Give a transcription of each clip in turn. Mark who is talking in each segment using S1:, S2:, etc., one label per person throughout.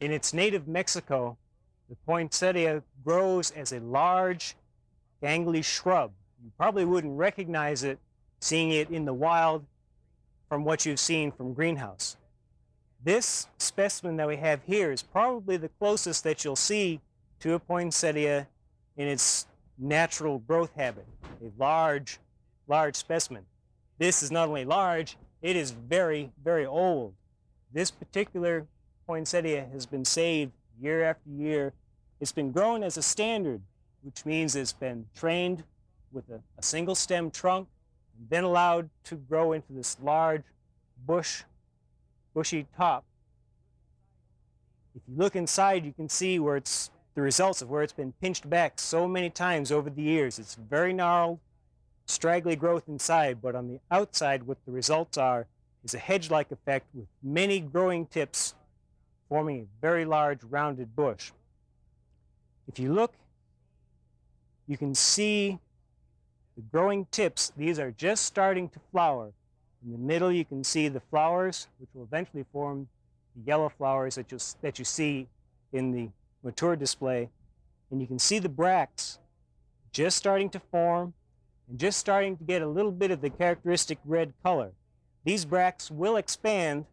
S1: In its native Mexico, the poinsettia grows as a large, gangly shrub. You probably wouldn't recognize it seeing it in the wild from what you've seen from greenhouse. This specimen that we have here is probably the closest that you'll see to a poinsettia in its natural growth habit, a large, large specimen. This is not only large, it is very, very old. This particular poinsettia has been saved year after year. It's been grown as a standard, which means it's been trained with a single stem trunk and then allowed to grow into this large bushy top. If you look inside, you can see where it's the results of where it's been pinched back so many times over the years. It's very gnarled, straggly growth inside, but on the outside what the results are is a hedge-like effect with many growing tips forming a very large rounded bush. If you look, you can see the growing tips. These are just starting to flower. In the middle you can see the flowers, which will eventually form the yellow flowers that you see in the mature display. And you can see the bracts just starting to form and just starting to get a little bit of the characteristic red color. These bracts will expand.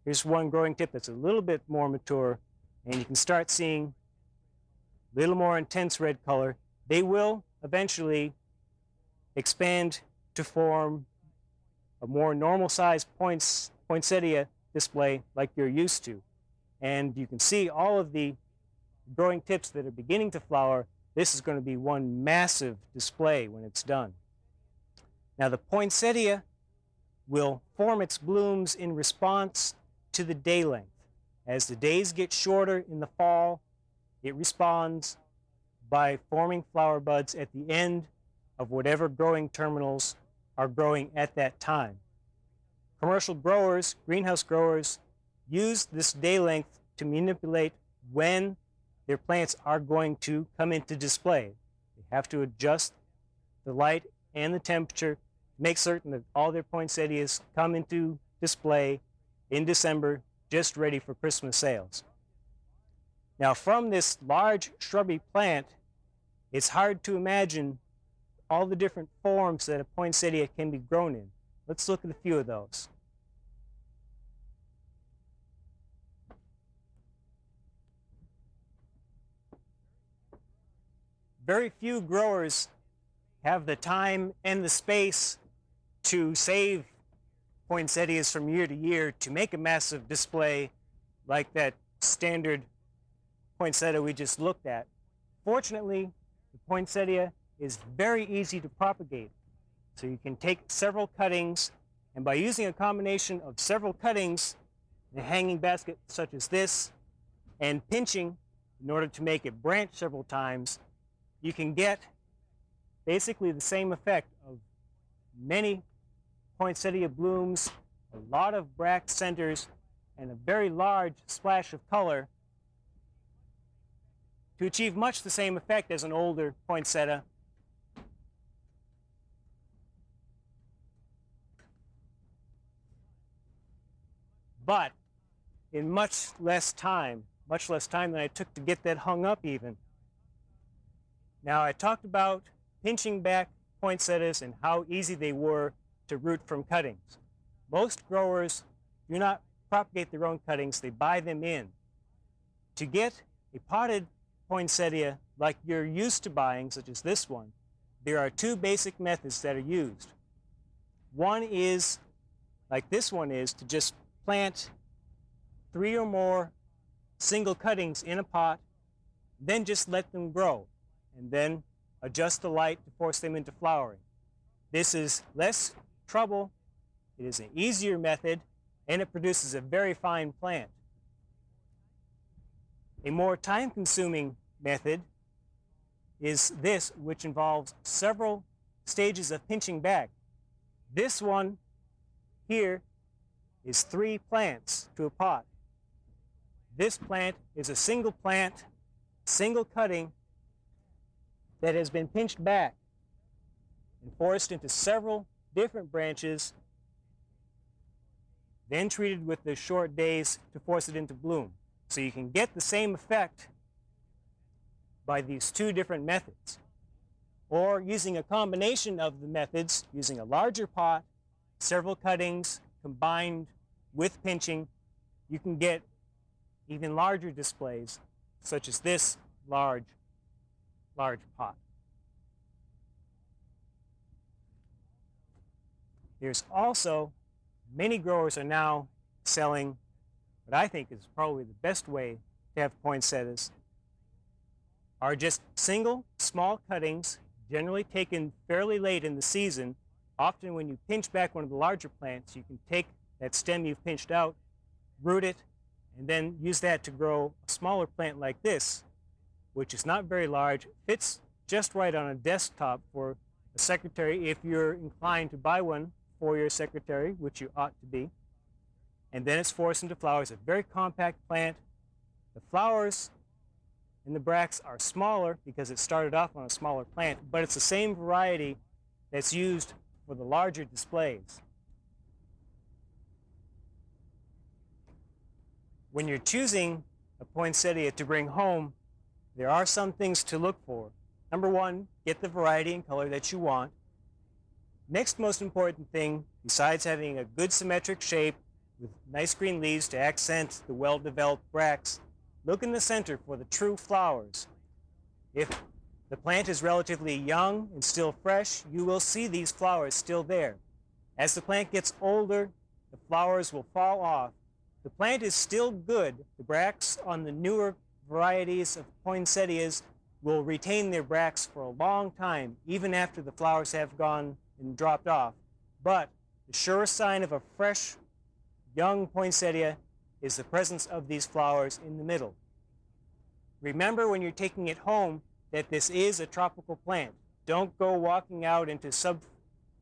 S1: Here's one growing tip that's a little bit more mature, and you can start seeing a little more intense red color. They will eventually expand to form a more normal-sized poinsettia display like you're used to. And you can see all of the growing tips that are beginning to flower. This is going to be one massive display when it's done. Now the poinsettia will form its blooms in response to the day length. As the days get shorter in the fall, it responds by forming flower buds at the end of whatever growing terminals are growing at that time. Commercial growers, greenhouse growers, use this day length to manipulate when their plants are going to come into display. They have to adjust the light and the temperature, make certain that all their poinsettias come into display in December, just ready for Christmas sales. Now from this large shrubby plant, it's hard to imagine all the different forms that a poinsettia can be grown in. Let's look at a few of those. Very few growers have the time and the space to save poinsettias from year to year to make a massive display like that standard poinsettia we just looked at. Fortunately, the poinsettia is very easy to propagate. So you can take several cuttings, and by using a combination of several cuttings, a hanging basket such as this, and pinching in order to make it branch several times, you can get basically the same effect of many poinsettia blooms, a lot of bract centers, and a very large splash of color to achieve much the same effect as an older poinsettia. But in much less time than I took to get that hung up even. Now I talked about pinching back poinsettias and how easy they were to root from cuttings. Most growers do not propagate their own cuttings, they buy them in. To get a potted poinsettia like you're used to buying, such as this one, there are two basic methods that are used. One is, like this one is, to just plant 3 or more single cuttings in a pot, then just let them grow, and then adjust the light to force them into flowering. This is less trouble, it is an easier method, and it produces a very fine plant. A more time-consuming method is this, which involves several stages of pinching back. This one here is 3 plants to a pot. This plant is a single plant, single cutting that has been pinched back and forced into several different branches, then treated with the short days to force it into bloom. So you can get the same effect by these two different methods. Or using a combination of the methods, using a larger pot, several cuttings combined with pinching, you can get even larger displays, such as this large pot. There's also, many growers are now selling what I think is probably the best way to have poinsettias, are just single small cuttings, generally taken fairly late in the season. Often when you pinch back one of the larger plants, you can take that stem you've pinched out, root it, and then use that to grow a smaller plant like this, which is not very large, fits just right on a desktop for a secretary if you're inclined to buy one for your secretary, which you ought to be. And then it's forced into flowers, a very compact plant. The flowers and the bracts are smaller because it started off on a smaller plant, but it's the same variety that's used for the larger displays. When you're choosing a poinsettia to bring home, there are some things to look for. Number one, get the variety and color that you want. Next most important thing, besides having a good symmetric shape with nice green leaves to accent the well-developed bracts, look in the center for the true flowers. If the plant is relatively young and still fresh, you will see these flowers still there. As the plant gets older, the flowers will fall off. The plant is still good. The bracts on the newer varieties of poinsettias will retain their bracts for a long time, even after the flowers have gone and dropped off. But the surest sign of a fresh, young poinsettia is the presence of these flowers in the middle. Remember when you're taking it home that this is a tropical plant. Don't go walking out into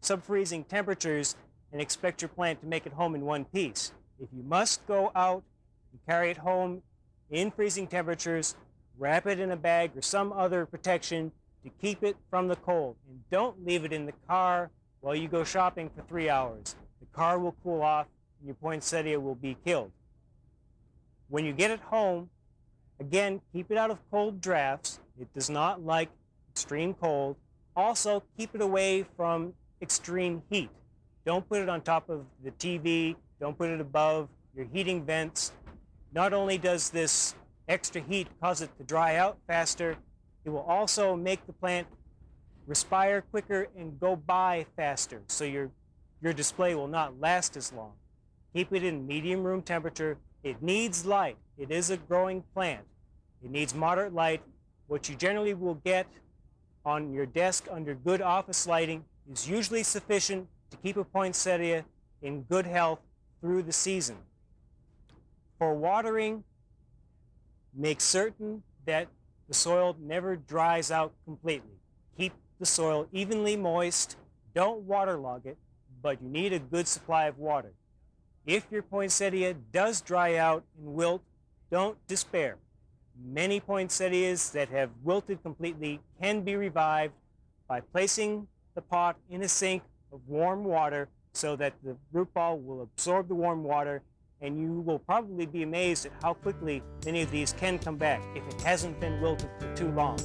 S1: sub-freezing temperatures and expect your plant to make it home in one piece. If you must go out and carry it home in freezing temperatures, wrap it in a bag or some other protection to keep it from the cold. And don't leave it in the car while you go shopping for 3 hours. The car will cool off and your poinsettia will be killed. When you get it home, again, keep it out of cold drafts. It does not like extreme cold. Also, keep it away from extreme heat. Don't put it on top of the TV. Don't put it above your heating vents. Not only does this extra heat cause it to dry out faster, it will also make the plant respire quicker and go by faster, so your display will not last as long. Keep it in medium room temperature. It needs light. It is a growing plant. It needs moderate light. What you generally will get on your desk under good office lighting is usually sufficient to keep a poinsettia in good health through the season. For watering, make certain that the soil never dries out completely. Keep the soil evenly moist. Don't waterlog it, but you need a good supply of water. If your poinsettia does dry out and wilt, don't despair. Many poinsettias that have wilted completely can be revived by placing the pot in a sink of warm water so that the root ball will absorb the warm water, and you will probably be amazed at how quickly many of these can come back if it hasn't been wilted for too long.